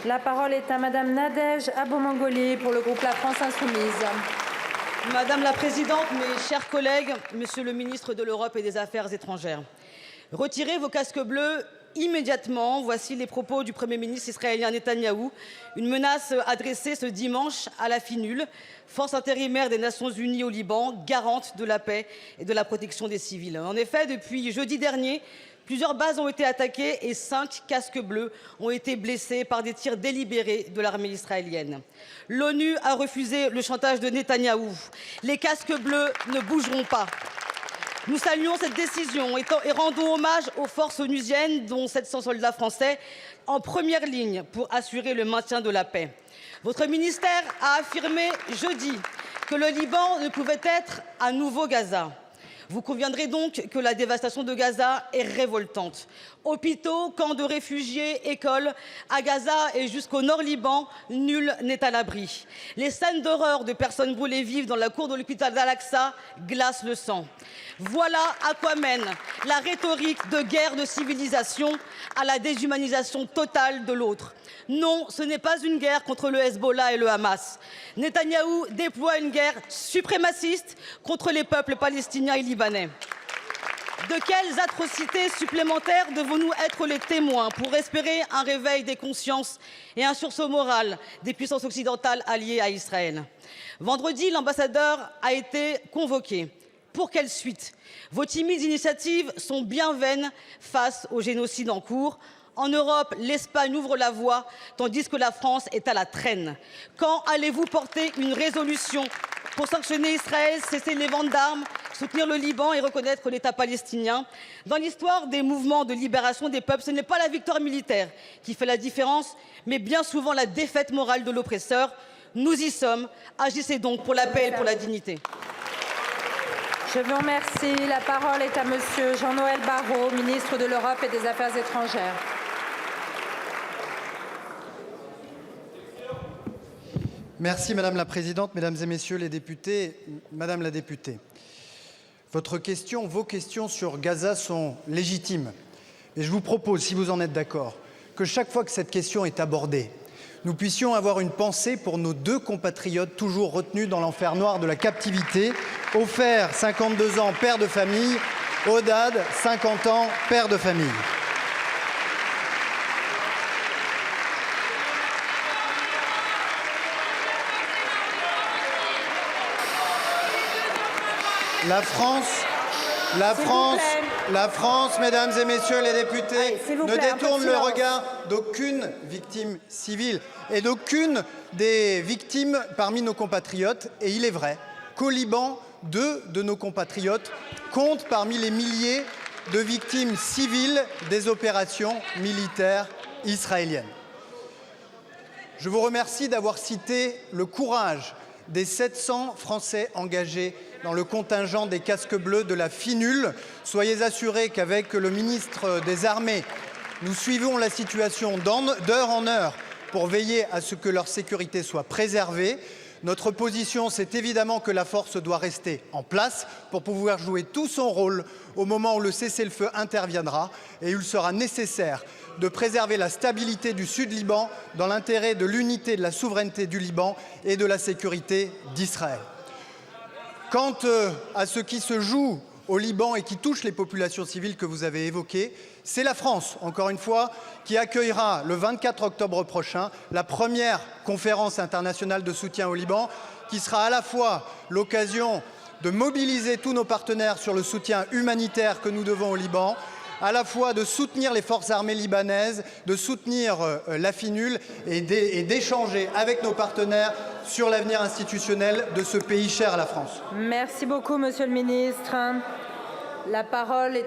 La parole est à Madame Nadège Abou-Mongoli pour le groupe La France Insoumise. Madame la Présidente, mes chers collègues, Monsieur le ministre de l'Europe et des Affaires étrangères, retirez vos casques bleus immédiatement. Voici les propos du Premier ministre israélien Netanyahou, une menace adressée ce dimanche à la FINUL, force intérimaire des Nations Unies au Liban, garante de la paix et de la protection des civils. En effet, depuis jeudi dernier, plusieurs bases ont été attaquées et 5 casques bleus ont été blessés par des tirs délibérés de l'armée israélienne. L'ONU a refusé le chantage de Netanyahou. Les casques bleus ne bougeront pas. Nous saluons cette décision et rendons hommage aux forces onusiennes, dont 700 soldats français, en première ligne pour assurer le maintien de la paix. Votre ministère a affirmé jeudi que le Liban ne pouvait être un nouveau Gaza. Vous conviendrez donc que la dévastation de Gaza est révoltante. Hôpitaux, camps de réfugiés, écoles, à Gaza et jusqu'au nord Liban, nul n'est à l'abri. Les scènes d'horreur de personnes brûlées vives dans la cour de l'hôpital d'Al-Aqsa glacent le sang. Voilà à quoi mène la rhétorique de guerre de civilisation, à la déshumanisation totale de l'autre. Non, ce n'est pas une guerre contre le Hezbollah et le Hamas. Netanyahou déploie une guerre suprémaciste contre les peuples palestiniens et libanais. De quelles atrocités supplémentaires devons-nous être les témoins pour espérer un réveil des consciences et un sursaut moral des puissances occidentales alliées à Israël? Vendredi, l'ambassadeur a été convoqué. Pour quelle suite? Vos timides initiatives sont bien vaines face au génocide en cours. En Europe, l'Espagne ouvre la voie, tandis que la France est à la traîne. Quand allez-vous porter une résolution pour sanctionner Israël, cesser les ventes d'armes, soutenir le Liban et reconnaître l'État palestinien? Dans l'histoire des mouvements de libération des peuples, ce n'est pas la victoire militaire qui fait la différence, mais bien souvent la défaite morale de l'oppresseur. Nous y sommes. Agissez donc pour la paix et pour la dignité. Je vous remercie. La parole est à Monsieur Jean-Noël Barrot, ministre de l'Europe et des Affaires étrangères. Merci Madame la Présidente, Mesdames et Messieurs les députés. Madame la députée, vos questions sur Gaza sont légitimes. Et je vous propose, si vous en êtes d'accord, que chaque fois que cette question est abordée, nous puissions avoir une pensée pour nos 2 compatriotes toujours retenus dans l'enfer noir de la captivité. Ofer, 52 ans, père de famille. Odad, 50 ans, père de famille. La France, Mesdames et Messieurs les députés, ne détourne le regard d'aucune victime civile et d'aucune des victimes parmi nos compatriotes. Et il est vrai qu'au Liban, 2 de nos compatriotes comptent parmi les milliers de victimes civiles des opérations militaires israéliennes. Je vous remercie d'avoir cité le courage des 700 Français engagés dans le contingent des casques bleus de la FINUL. Soyez assurés qu'avec le ministre des Armées, nous suivons la situation d'heure en heure pour veiller à ce que leur sécurité soit préservée. Notre position, c'est évidemment que la force doit rester en place pour pouvoir jouer tout son rôle au moment où le cessez-le-feu interviendra, et il sera nécessaire de préserver la stabilité du Sud-Liban dans l'intérêt de l'unité et de la souveraineté du Liban et de la sécurité d'Israël. Quant à ce qui se joue au Liban et qui touche les populations civiles que vous avez évoquées, c'est la France, encore une fois, qui accueillera le 24 octobre prochain la première conférence internationale de soutien au Liban, qui sera à la fois l'occasion de mobiliser tous nos partenaires sur le soutien humanitaire que nous devons au Liban, à la fois de soutenir les forces armées libanaises, de soutenir la FINUL et d'échanger avec nos partenaires sur l'avenir institutionnel de ce pays cher à la France. Merci beaucoup, Monsieur le ministre. La parole est à